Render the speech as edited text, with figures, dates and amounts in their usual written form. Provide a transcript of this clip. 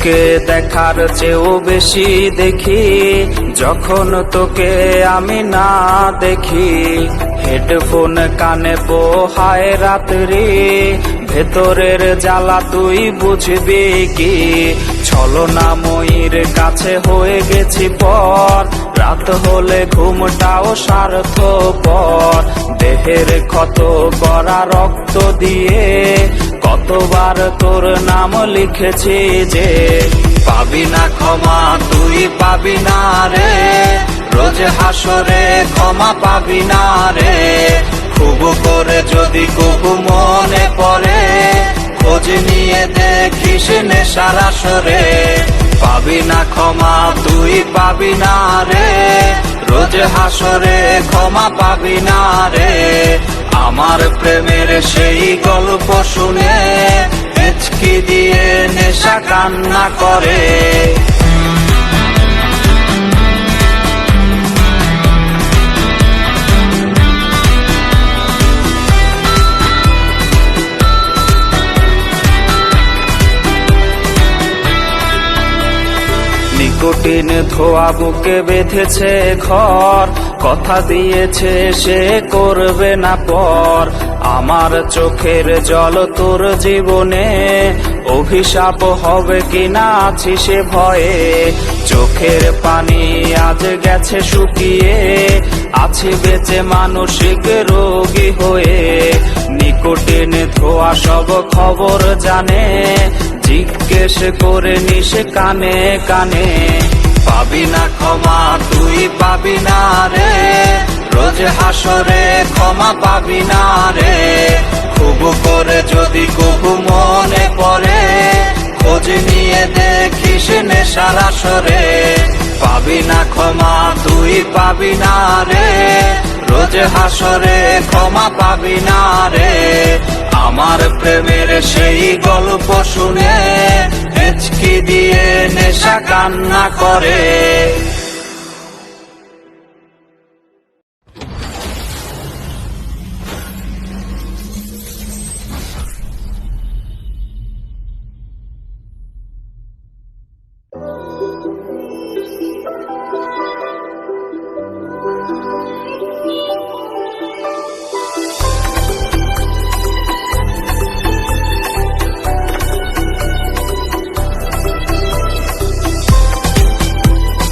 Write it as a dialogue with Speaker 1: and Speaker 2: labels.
Speaker 1: তোকে দেখার চেয়েও বেশি দেখি যখন তোকে আমি না দেখি। হেডফোন কানে পোহায় রাত্রি, ভেতরের জ্বালা তুই বুঝবি কি। ছলনাময়ীর কাছে হয়ে গেছি পর, রাত হলে ঘুমটাও স্বার্থপর। দেহের ক্ষত করা রক্ত দিয়ে কতবার তোর নাম লিখেছি যে, পাবি না ক্ষমা তুই পাবি না রে, রোজ হাসরে ক্ষমা পাবি না রে। খুব করে যদি কবু মনে পড়ে, খোঁজ নিয়ে দেখিস নেশার আসরে। পাবি না ক্ষমা তুই পাবি না রে, রোজ হাসরে ক্ষমা পাবি না রে। আমার প্রেমের সেই গল্প শুনে হেঁচকি দিয়ে নেশা কান্না করে। নিকোটিন ধোয়া বুকে বেঁধেছে ঘর, কথা দিয়েছে সে করবে না পর। আমার চোখের জল তোর জীবনে অভিশাপ হবে কিনা আছি সে ভয়ে। চোখের পানি আজ গেছে শুকিয়ে, আছে বেঁচে মানসিক রোগী হয়ে। নিকোটিন ধোয়া সব খবর জানে, জিজ্ঞেস করে নিস কানে কানে। পাবি না ক্ষমা তুই পাবি না রে, রোজ হাসরে ক্ষমা পাবি না রে। খুব করে যদি কবু মনে পড়ে, খোঁজ নিয়ে দেখিস নেশার আসরে। পাবি না ক্ষমা তুই পাবি না রে, রোজ হাসরে ক্ষমা পাবি না রে। আমার প্রেমের সেই গল্প শুনে হেঁচকি দিয়ে নেশা কান্না করে।